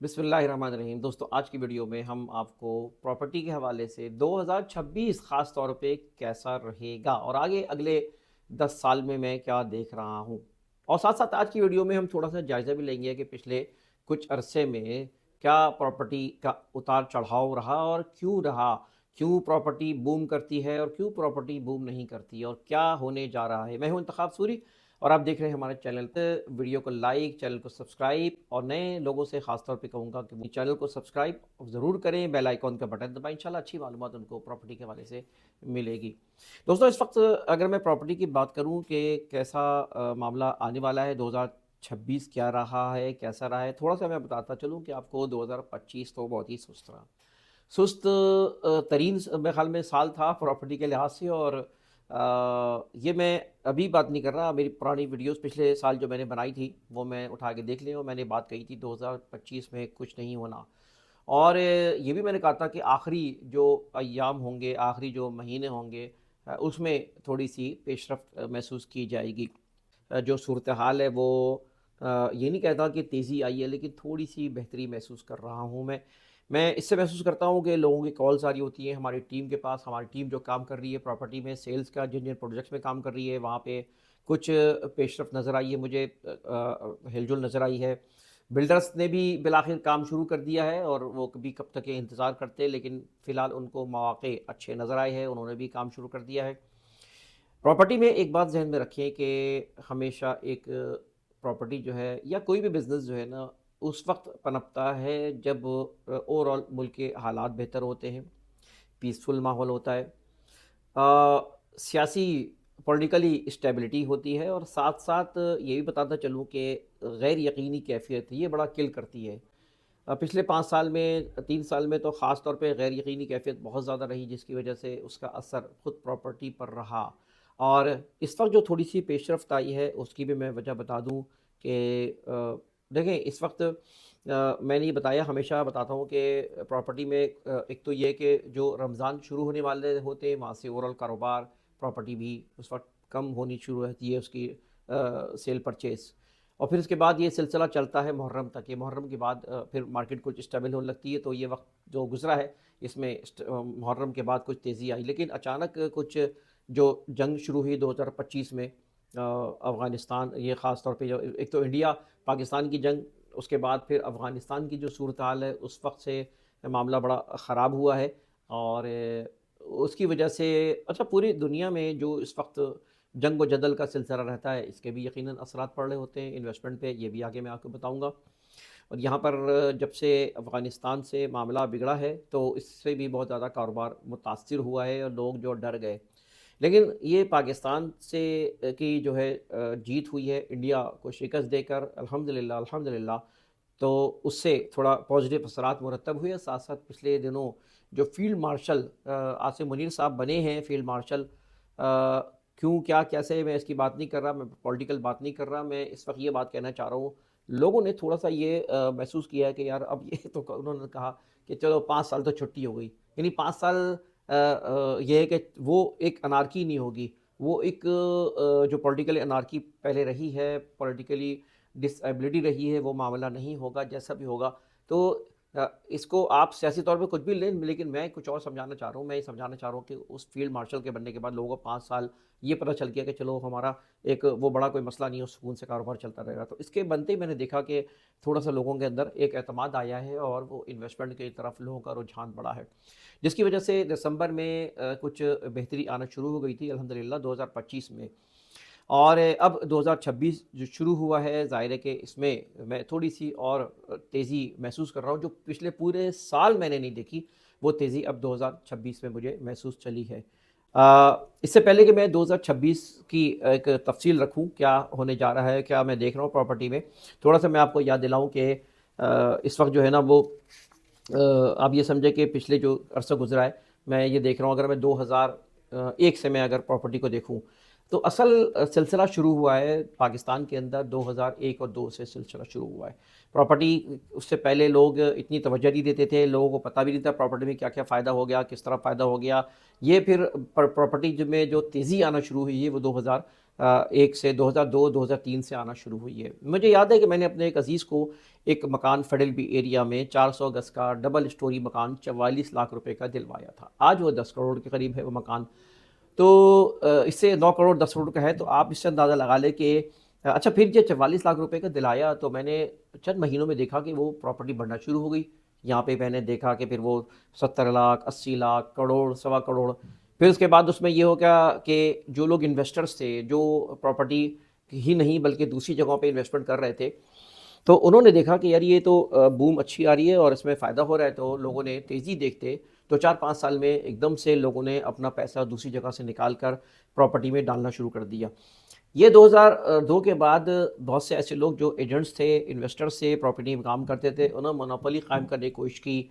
بسم اللہ الرحمن الرحیم۔ دوستو آج کی ویڈیو میں ہم آپ کو پراپرٹی کے حوالے سے 2026 خاص طور پہ کیسا رہے گا اور آگے اگلے 10 سال میں کیا دیکھ رہا ہوں، اور ساتھ ساتھ آج کی ویڈیو میں ہم تھوڑا سا جائزہ بھی لیں گے کہ پچھلے کچھ عرصے میں کیا پراپرٹی کا اتار چڑھاؤ رہا اور کیوں رہا، کیوں پراپرٹی بوم کرتی ہے اور کیوں پراپرٹی بوم نہیں کرتی اور کیا ہونے جا رہا ہے۔ میں ہوں انتخاب سوری اور آپ دیکھ رہے ہیں ہمارے چینل پہ۔ ویڈیو کو لائک، چینل کو سبسکرائب، اور نئے لوگوں سے خاص طور پہ کہوں گا کہ وہ چینل کو سبسکرائب ضرور کریں، بیل آئیکن کا بٹن دبائیں، انشاءاللہ اچھی معلومات ان کو پراپرٹی کے حوالے سے ملے گی۔ دوستو اس وقت اگر میں پراپرٹی کی بات کروں کہ کیسا معاملہ آنے والا ہے، 2026 کیا رہا ہے، کیسا رہا ہے، تھوڑا سا میں بتاتا چلوں کہ آپ کو 2025 تو بہت ہی سست رہا، سست ترین میرے خیال میں سال تھا پراپرٹی کے لحاظ سے۔ اور یہ میں ابھی بات نہیں کر رہا، میری پرانی ویڈیوز پچھلے سال جو میں نے بنائی تھی وہ میں اٹھا کے دیکھ لیں، اور میں نے بات کہی تھی 2025 میں کچھ نہیں ہونا، اور یہ بھی میں نے کہا تھا کہ آخری جو ایام ہوں گے، آخری جو مہینے ہوں گے، اس میں تھوڑی سی پیش رفت محسوس کی جائے گی۔ جو صورتحال ہے وہ یہ نہیں کہتا کہ تیزی آئی ہے، لیکن تھوڑی سی بہتری محسوس کر رہا ہوں میں اس سے محسوس کرتا ہوں کہ لوگوں کی کالز آ رہی ہوتی ہیں ہماری ٹیم کے پاس، ہماری ٹیم جو کام کر رہی ہے پراپرٹی میں، سیلز کا جن پروجیکٹس میں کام کر رہی ہے وہاں پہ کچھ پیش رفت نظر آئی ہے، مجھے ہل جل نظر آئی ہے۔ بلڈرز نے بھی بالآخر کام شروع کر دیا ہے، اور وہ کبھی کب تک انتظار کرتے، لیکن فی الحال ان کو مواقع اچھے نظر آئے ہیں، انہوں نے بھی کام شروع کر دیا ہے۔ پراپرٹی میں ایک بات ذہن میں رکھیں کہ ہمیشہ ایک پراپرٹی جو ہے یا کوئی بھی بزنس جو ہے نا، اس وقت پنپتا ہے جب اوور آل ملک کے حالات بہتر ہوتے ہیں، پیسفل ماحول ہوتا ہے، سیاسی پولیٹیکلی اسٹیبلٹی ہوتی ہے، اور ساتھ ساتھ یہ بھی بتاتا چلوں کہ غیر یقینی کیفیت یہ بڑا کل کرتی ہے۔ پچھلے 5 سال میں، 3 سال میں تو خاص طور پہ غیر یقینی کیفیت بہت زیادہ رہی، جس کی وجہ سے اس کا اثر خود پراپرٹی پر رہا، اور اس وقت جو تھوڑی سی پیش رفت آئی ہے اس کی بھی میں وجہ بتا دوں کہ دیکھیں اس وقت میں نے یہ بتایا، ہمیشہ بتاتا ہوں کہ پراپرٹی میں ایک تو یہ کہ جو رمضان شروع ہونے والے ہوتے ہیں وہاں سے اوورال کاروبار پراپرٹی بھی اس وقت کم ہونی شروع ہوتی ہے، اس کی سیل پرچیز، اور پھر اس کے بعد یہ سلسلہ چلتا ہے محرم تک۔ یہ محرم کے بعد پھر مارکیٹ کچھ اسٹیبل ہونے لگتی ہے، تو یہ وقت جو گزرا ہے اس میں محرم کے بعد کچھ تیزی آئی، لیکن اچانک کچھ جو جنگ شروع ہوئی 2025 میں افغانستان، یہ خاص طور پہ جو ایک تو انڈیا پاکستان کی جنگ، اس کے بعد پھر افغانستان کی جو صورتحال ہے، اس وقت سے معاملہ بڑا خراب ہوا ہے، اور اس کی وجہ سے اچھا پوری دنیا میں جو اس وقت جنگ و جدل کا سلسلہ رہتا ہے، اس کے بھی یقیناً اثرات پڑ رہے ہوتے ہیں انویسٹمنٹ پہ، یہ بھی آگے میں آپ کو بتاؤں گا۔ اور یہاں پر جب سے افغانستان سے معاملہ بگڑا ہے تو اس سے بھی بہت زیادہ کاروبار متاثر ہوا ہے، اور لوگ جو ڈر گئے، لیکن یہ پاکستان سے کی جو ہے جیت ہوئی ہے انڈیا کو شکست دے کر، الحمدللہ الحمدللہ، تو اس سے تھوڑا پازیٹیو اثرات مرتب ہوئے۔ ساتھ ساتھ پچھلے دنوں جو فیلڈ مارشل عاصم منیر صاحب بنے ہیں فیلڈ مارشل، کیوں کیا کیسے، میں اس کی بات نہیں کر رہا، میں پولیٹیکل بات نہیں کر رہا، میں اس وقت یہ بات کہنا چاہ رہا ہوں، لوگوں نے تھوڑا سا یہ محسوس کیا ہے کہ یار اب یہ تو انہوں نے کہا کہ چلو 5 سال تو چھٹی ہو گئی، یعنی 5 سال یہ ہے کہ وہ ایک انارکی نہیں ہوگی، وہ ایک جو پولیٹیکل انارکی پہلے رہی ہے، پولیٹیکلی ڈس ایبلٹی رہی ہے، وہ معاملہ نہیں ہوگا جیسا بھی ہوگا۔ تو اس کو آپ سیاسی طور پہ کچھ بھی لیں، لیکن میں کچھ اور سمجھانا چاہ رہا ہوں، میں یہ سمجھانا چاہ رہا ہوں کہ اس فیلڈ مارشل کے بننے کے بعد لوگوں کو 5 سال یہ پتہ چل گیا کہ چلو ہمارا ایک وہ بڑا کوئی مسئلہ نہیں ہے، سکون سے کاروبار چلتا رہے گا، تو اس کے بنتے ہی میں نے دیکھا کہ تھوڑا سا لوگوں کے اندر ایک اعتماد آیا ہے، اور وہ انویسٹمنٹ کی طرف لوگوں کا رجحان بڑھا ہے، جس کی وجہ سے دسمبر میں کچھ بہتری آنا شروع ہو گئی تھی الحمدللہ 2025 میں، اور اب 2026 جو شروع ہوا ہے، ظاہر ہے کہ اس میں میں تھوڑی سی اور تیزی محسوس کر رہا ہوں، جو پچھلے پورے سال میں نے نہیں دیکھی وہ تیزی اب 2026 میں مجھے محسوس چلی ہے۔ اس سے پہلے کہ میں 2026 کی ایک تفصیل رکھوں کیا ہونے جا رہا ہے، کیا میں دیکھ رہا ہوں پراپرٹی میں، تھوڑا سا میں آپ کو یاد دلاؤں کہ اس وقت جو ہے نا وہ آپ یہ سمجھیں کہ پچھلے جو عرصہ گزرا ہے، میں یہ دیکھ رہا ہوں، اگر میں 2001 سے میں اگر پراپرٹی کو دیکھوں تو اصل سلسلہ شروع ہوا ہے پاکستان کے اندر 2001 اور 2 سے سلسلہ شروع ہوا ہے پراپرٹی۔ اس سے پہلے لوگ اتنی توجہ نہیں دیتے تھے، لوگوں کو پتہ بھی نہیں تھا پراپرٹی میں کیا کیا فائدہ ہو گیا، کس طرح فائدہ ہو گیا۔ یہ پھر پراپرٹی میں جو تیزی آنا شروع ہوئی ہے وہ ایک سے 2002-2003 سے آنا شروع ہوئی ہے۔ مجھے یاد ہے کہ میں نے اپنے ایک عزیز کو ایک مکان فیڈل بی ایریا میں 400 گز کا ڈبل سٹوری مکان 44 لاکھ روپے کا دلوایا تھا۔ آج وہ 10 کروڑ کے قریب ہے وہ مکان۔ تو اس سے 9 کروڑ 10 کروڑ کا ہے، تو آپ اس سے اندازہ لگا لیں کہ اچھا پھر یہ 44 لاکھ روپے کا دلایا تو میں نے چند مہینوں میں دیکھا کہ وہ پراپرٹی بڑھنا شروع ہو گئی۔ یہاں پہ میں نے دیکھا کہ پھر وہ 70 لاکھ 80 لاکھ کروڑ سوا کروڑ، پھر اس کے بعد اس میں یہ ہو گیا کہ جو لوگ انویسٹرز تھے جو پراپرٹی ہی نہیں بلکہ دوسری جگہوں پہ انویسٹمنٹ کر رہے تھے، تو انہوں نے دیکھا کہ یار یہ تو بوم اچھی آ رہی ہے اور اس میں فائدہ ہو رہا ہے، تو لوگوں نے تیزی دیکھتے تو 4-5 سال میں ایک دم سے لوگوں نے اپنا پیسہ دوسری جگہ سے نکال کر پراپرٹی میں ڈالنا شروع کر دیا۔ یہ 2002 کے بعد بہت سے ایسے لوگ جو ایجنٹس تھے، انویسٹرز تھے، پراپرٹی میں کام کرتے تھے، انہوں نے مونوپولی قائم کرنے کی کوشش کی۔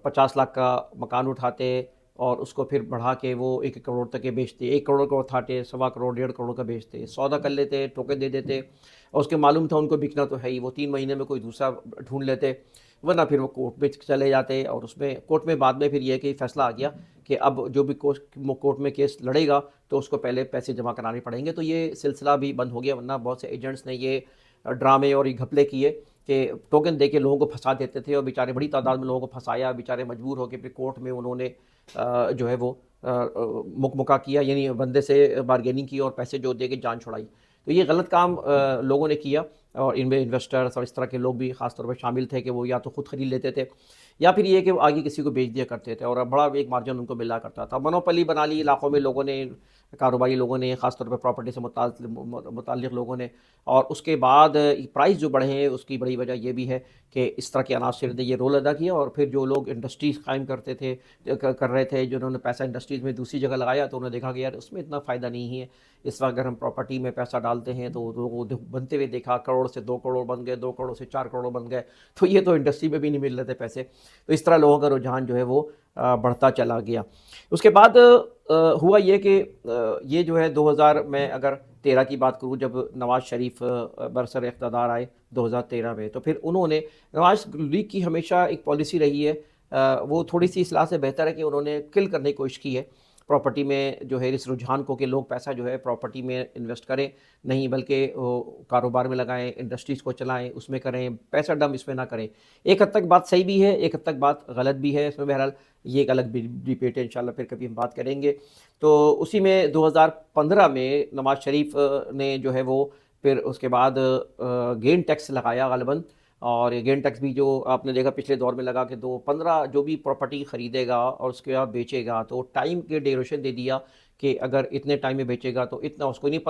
50 لاکھ کا مکان اٹھاتے اور اس کو پھر بڑھا کے وہ 1 کروڑ تک کے بیچتے، 1 کروڑ کو اٹھاتے سوا کروڑ 1.5 کروڑ کا بیچتے، سودا کر لیتے، ٹوکن دے دیتے، اور اس کے معلوم تھا ان کو بکنا تو ہے ہی، وہ 3 مہینے میں کوئی دوسرا ڈھونڈ لیتے، ورنہ پھر وہ کورٹ میں چلے جاتے، اور اس میں کورٹ میں بعد میں پھر یہ کہ فیصلہ آ گیا کہ اب جو بھی کورٹ میں کیس لڑے گا تو اس کو پہلے پیسے جمع کرانے پڑیں گے، تو یہ سلسلہ بھی بند ہو گیا۔ ورنہ بہت سے ایجنٹس نے یہ ڈرامے اور یہ گھپلے کیے کہ ٹوکن دے کے لوگوں کو پھنسا دیتے تھے، اور بیچارے بڑی تعداد میں لوگوں کو پھنسایا، بیچارے مجبور ہو کے پھر کورٹ میں انہوں نے جو ہے وہ مکا کیا، یعنی بندے سے بارگیننگ کی اور پیسے جو دے کے جان چھڑائی۔ تو یہ غلط کام لوگوں نے کیا، اور ان میں انویسٹرز اور اس طرح کے لوگ بھی خاص طور پہ شامل تھے کہ وہ یا تو خود خرید لیتے تھے یا پھر یہ کہ وہ آگے کسی کو بیچ دیا کرتے تھے، اور بڑا ایک مارجن ان کو ملا کرتا تھا۔ مونوپلی بنا لی علاقوں میں لوگوں نے، کاروباری لوگوں نے، خاص طور پہ پراپرٹی سے متعلق لوگوں نے، اور اس کے بعد پرائز جو بڑھے ہیں اس کی بڑی وجہ یہ بھی ہے کہ اس طرح کے عناصر نے یہ رول ادا کیا، اور پھر جو لوگ انڈسٹریز قائم کرتے تھے کر رہے تھے، جنہوں نے پیسہ انڈسٹریز میں دوسری جگہ لگایا، تو انہوں نے دیکھا کہ یار اس میں اتنا فائدہ نہیں ہے، اس وقت اگر ہم پراپرٹی میں پیسہ ڈالتے ہیں تو لوگوں کو بنتے ہوئے دیکھا، کروڑ سے 2 کروڑ بن گئے، 2 کروڑ سے 4 کروڑ بن گئے، تو یہ تو انڈسٹری میں بھی نہیں مل رہے تھے پیسے، تو اس طرح لوگوں کا رجحان جو ہے وہ بڑھتا چلا گیا۔ اس کے بعد ہوا یہ کہ یہ جو ہے 2000 میں اگر 13 کی بات کروں، جب نواز شریف برسر اقتدار آئے 2013 میں، تو پھر انہوں نے، نواز لیگ کی ہمیشہ ایک پالیسی رہی ہے، وہ تھوڑی سی اصلاح سے بہتر ہے کہ انہوں نے کل کرنے کی کوشش کی ہے پراپرٹی میں جو ہے اس رجحان کو، کہ لوگ پیسہ جو ہے پراپرٹی میں انویسٹ کریں، نہیں بلکہ کاروبار میں لگائیں، انڈسٹریز کو چلائیں، اس میں کریں، پیسہ ڈم اس میں نہ کریں۔ ایک حد تک بات صحیح بھی ہے، ایک حد تک بات غلط بھی ہے، اس میں بہرحال یہ ایک الگ ڈیبیٹ ہے، انشاءاللہ پھر کبھی ہم بات کریں گے۔ تو اسی میں 2015 میں نواز شریف نے جو ہے وہ پھر اس کے بعد گین ٹیکس لگایا غالباً، اور یہ گین ٹیکس بھی جو آپ نے دیکھا پچھلے دور میں لگا کہ 15 جو بھی پراپرٹی خریدے گا اور اس کے بعد بیچے گا تو ٹائم کے ڈیوریشن دے دیا کہ اگر اتنے ٹائم میں بیچے گا تو اتنا اس کو، نہیں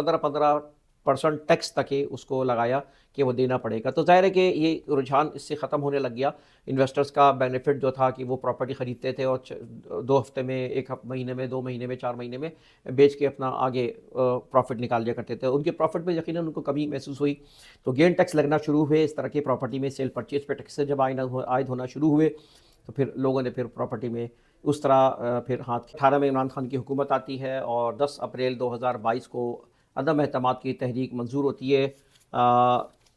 15% ٹیکس تک ہی اس کو لگایا کہ وہ دینا پڑے گا۔ تو ظاہر ہے کہ یہ رجحان اس سے ختم ہونے لگ گیا۔ انویسٹرز کا بینیفٹ جو تھا کہ وہ پراپرٹی خریدتے تھے اور 2 ہفتے میں، 1 مہینے میں، 2 مہینے میں، 4 مہینے میں بیچ کے اپنا آگے پروفٹ نکال لیا کرتے تھے، ان کے پروفٹ میں یقیناً ان کو کمی محسوس ہوئی، تو گین ٹیکس لگنا شروع ہوئے اس طرح کی پراپرٹی میں، سیل پرچیز پہ ٹیکس جب عائد ہونا شروع ہوئے تو پھر لوگوں نے پھر پراپرٹی میں اس طرح پھر ہاتھ 18 میں عمران خان کی حکومت آتی ہے، اور 10 اپریل 2022 کو عدم اعتماد کی تحریک منظور ہوتی ہے۔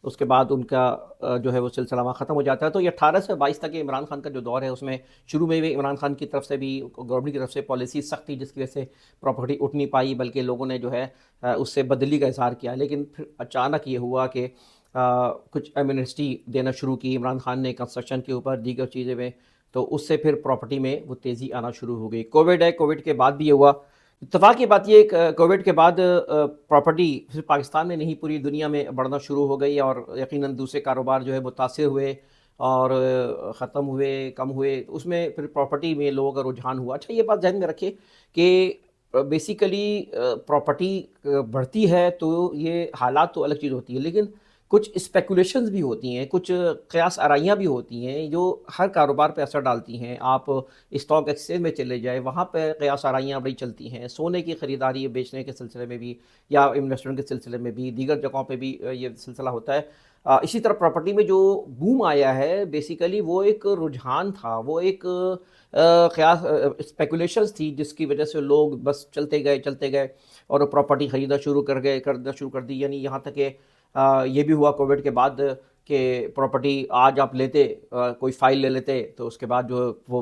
اس کے بعد ان کا جو ہے وہ سلسلہ وہاں ختم ہو جاتا ہے۔ تو یہ 18 سے 22 تک عمران خان کا جو دور ہے، اس میں شروع میں بھی عمران خان کی طرف سے بھی، گورنمنٹ کی طرف سے پالیسی سخت تھی جس کی وجہ سے پراپرٹی اٹھ نہیں پائی، بلکہ لوگوں نے جو ہے اس سے بدلی کا اظہار کیا، لیکن پھر اچانک یہ ہوا کہ کچھ ایمنسٹی دینا شروع کی عمران خان نے کنسٹرکشن کے اوپر، دیگر چیزیں میں، تو اس سے پھر پراپرٹی میں وہ تیزی آنا شروع ہو گئی۔ کووڈ ہے، کووڈ کے بعد بھی یہ ہوا۔ اتفاق کی بات یہ کہ کووڈ کے بعد پراپرٹی صرف پاکستان میں نہیں پوری دنیا میں بڑھنا شروع ہو گئی، اور یقیناً دوسرے کاروبار جو ہے متاثر ہوئے اور ختم ہوئے، کم ہوئے، اس میں پھر پراپرٹی میں لوگوں کا رجحان ہوا۔ اچھا یہ بات ذہن میں رکھے کہ بیسیکلی پراپرٹی بڑھتی ہے تو یہ حالات تو الگ چیز ہوتی ہے، لیکن کچھ اسپیکولیشنز بھی ہوتی ہیں، کچھ قیاس آرائیاں بھی ہوتی ہیں جو ہر کاروبار پہ اثر ڈالتی ہیں۔ آپ اسٹاک ایکسچینج میں چلے جائیں، وہاں پہ قیاس آرائیاں بڑی چلتی ہیں، سونے کی خریداری بیچنے کے سلسلے میں بھی، یا انویسٹمنٹ کے سلسلے میں بھی، دیگر جگہوں پہ بھی یہ سلسلہ ہوتا ہے۔ اسی طرح پراپرٹی میں جو بوم آیا ہے بیسیکلی وہ ایک رجحان تھا، وہ ایک قیاس اسپیکولیشنز تھی جس کی وجہ سے لوگ بس چلتے گئے اور پراپرٹی خریدنا شروع کر دی، یعنی یہاں تک کہ یہ بھی ہوا کووڈ کے بعد کہ پراپرٹی آج آپ لیتے، کوئی فائل لے لیتے تو اس کے بعد جو وہ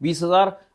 20,000।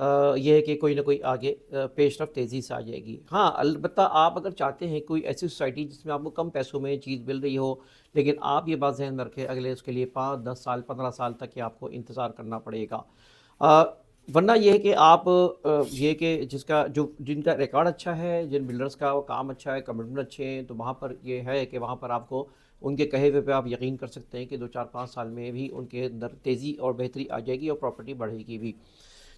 یہ ہے کہ کوئی نہ کوئی آگے پیش رفت تیزی سے آ جائے گی. ہاں البتہ آپ اگر چاہتے ہیں کوئی ایسی سوسائٹی جس میں آپ کو کم پیسوں میں چیز مل رہی ہو، لیکن آپ یہ بات ذہن میں رکھیں اگلے اس کے لیے 5 10 سال 15 سال تک کہ آپ کو انتظار کرنا پڑے گا. آ، ورنہ یہ ہے کہ آپ یہ کہ جن کا ریکارڈ اچھا ہے، جن بلڈرز کا وہ کام اچھا ہے، کمٹمنٹ اچھے ہیں، تو وہاں پر یہ ہے کہ وہاں پر آپ کو ان کے کہے ہوئے پہ آپ یقین کر سکتے ہیں کہ 2 4 5 سال میں بھی ان کے اندر تیزی اور بہتری آ جائے گی اور پراپرٹی بڑھے گی بھی.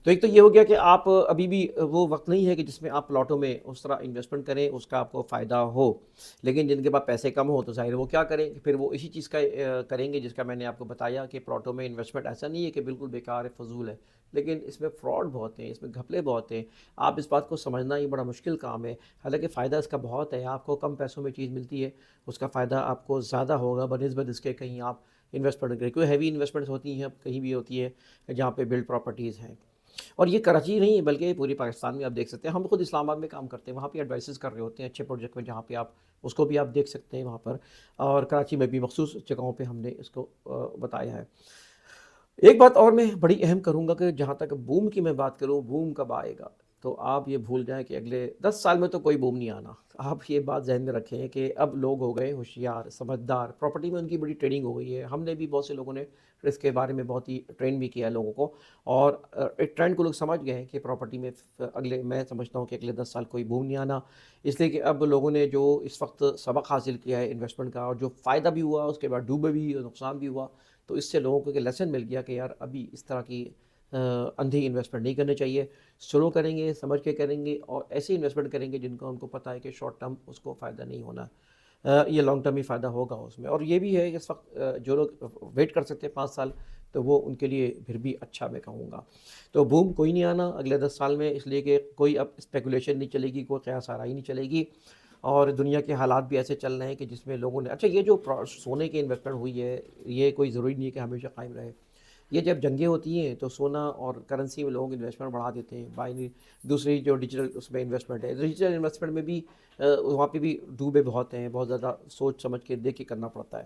تو ایک تو یہ ہو گیا کہ آپ ابھی بھی وہ وقت نہیں ہے کہ جس میں آپ پلاٹوں میں اس طرح انویسٹمنٹ کریں اس کا آپ کو فائدہ ہو. لیکن جن کے پاس پیسے کم ہو تو ظاہر ہے وہ کیا کریں، پھر وہ اسی چیز کا کریں گے جس کا میں نے آپ کو بتایا کہ پلاٹوں میں انویسٹمنٹ ایسا نہیں ہے کہ بالکل بیکار ہے، فضول ہے، لیکن اس میں فراڈ بہت ہیں، اس میں گھپلے بہت ہیں. آپ اس بات کو سمجھنا یہ بڑا مشکل کام ہے. حالانکہ فائدہ اس کا بہت ہے، آپ کو کم پیسوں میں چیز ملتی ہے، اس کا فائدہ آپ کو زیادہ ہوگا بنسبت اس کے کہیں آپ انویسٹمنٹ کریں. کوئی ہیوی انویسٹمنٹس ہوتی ہیں کہیں بھی ہوتی ہے جہاں پہ بلڈ پراپرٹیز ہیں. اور یہ کراچی نہیں ہے بلکہ پوری پاکستان میں آپ دیکھ سکتے ہیں. ہم خود اسلام آباد میں کام کرتے ہیں، وہاں پہ ایڈوائسز کر رہے ہوتے ہیں اچھے پروجیکٹ میں جہاں پہ آپ اس کو بھی آپ دیکھ سکتے ہیں وہاں پر. اور کراچی میں بھی مخصوص جگہوں پہ ہم نے اس کو بتایا ہے. ایک بات اور میں بڑی اہم کروں گا کہ جہاں تک بوم کی میں بات کروں، بوم کب آئے گا، تو آپ یہ بھول جائیں کہ اگلے 10 سال میں تو کوئی بوم نہیں آنا. آپ یہ بات ذہن میں رکھیں کہ اب لوگ ہو گئے ہوشیار، سمجھدار، پراپرٹی میں ان کی بڑی ٹریننگ ہو گئی ہے. ہم نے بھی بہت سے لوگوں نے اس کے بارے میں بہت ہی ٹرین بھی کیا لوگوں کو، اور ایک ٹرینڈ کو لوگ سمجھ گئے ہیں کہ پراپرٹی میں میں سمجھتا ہوں کہ اگلے 10 سال کوئی بوم نہیں آنا. اس لیے کہ اب لوگوں نے جو اس وقت سبق حاصل کیا ہے انویسٹمنٹ کا، اور جو فائدہ بھی ہوا اس کے بعد ڈوبے بھی اور نقصان بھی ہوا، تو اس سے لوگوں کو ایک لیسن مل گیا کہ یار ابھی اس طرح کی اندھی انویسٹمنٹ نہیں کرنی چاہیے. سلو کریں گے، سمجھ کے کریں گے، اور ایسی انویسٹمنٹ کریں گے جن کا ان کو پتہ ہے کہ شارٹ ٹرم اس کو فائدہ نہیں ہونا، یہ لانگ ٹرم ہی فائدہ ہوگا اس میں. اور یہ بھی ہے کہ اس وقت جو لوگ ویٹ کر سکتے ہیں 5 سال، تو وہ ان کے لیے پھر بھی اچھا میں کہوں گا. تو بوم کوئی نہیں آنا اگلے 10 سال میں، اس لیے کہ کوئی اب اسپیکولیشن نہیں چلے گی، کوئی قیاس آرائی نہیں چلے گی. اور دنیا کے حالات بھی ایسے چل رہے ہیں کہ جس میں لوگوں نے یہ جو سونے کی انویسٹمنٹ ہوئی ہے، یہ کوئی ضروری نہیں ہے کہ ہمیشہ قائم رہے. یہ جب جنگیں ہوتی ہیں تو سونا اور کرنسی میں لوگوں کی انویسٹمنٹ بڑھا دیتے ہیں. بائی دوسری جو ڈیجیٹل اس میں انویسٹمنٹ ہے، ڈیجیٹل انویسٹمنٹ میں بھی وہاں پہ بھی ڈوبے بہت ہیں، بہت زیادہ سوچ سمجھ کے دیکھ کے کرنا پڑتا ہے.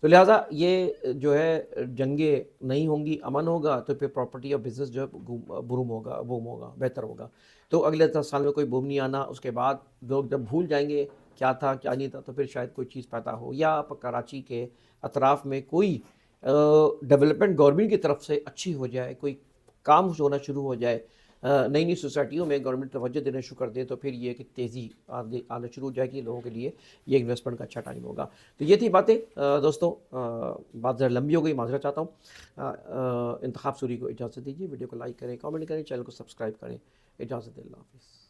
تو لہٰذا یہ جو ہے جنگیں نہیں ہوں گی، امن ہوگا، تو پھر پراپرٹی اور بزنس جو ہے بوم ہوگا، بہتر ہوگا. تو اگلے 10 سال میں کوئی بوم نہیں آنا. اس کے بعد لوگ جب بھول جائیں گے کیا تھا کیا نہیں تھا، تو پھر شاید کوئی چیز پیدا ہو، یا آپ کراچی کے اطراف میں کوئی ڈیولپمنٹ گورنمنٹ کی طرف سے اچھی ہو جائے، کوئی کام ہونا شروع ہو جائے، نئی نئی سوسائٹیوں میں گورنمنٹ توجہ دینا شروع کر دے، تو پھر یہ کہ تیزی آنا شروع ہو جائے گی لوگوں کے لیے. یہ انویسٹمنٹ کا اچھا ٹائم ہوگا. تو یہ تھی باتیں دوستوں. بات ذرا لمبی ہو گئی، معذرت چاہتا ہوں. انتخاب سوری کو اجازت دیجیے. ویڈیو کو لائک کریں، کامنٹ کریں، چینل کو سبسکرائب کریں. اجازت. اللہ حافظ.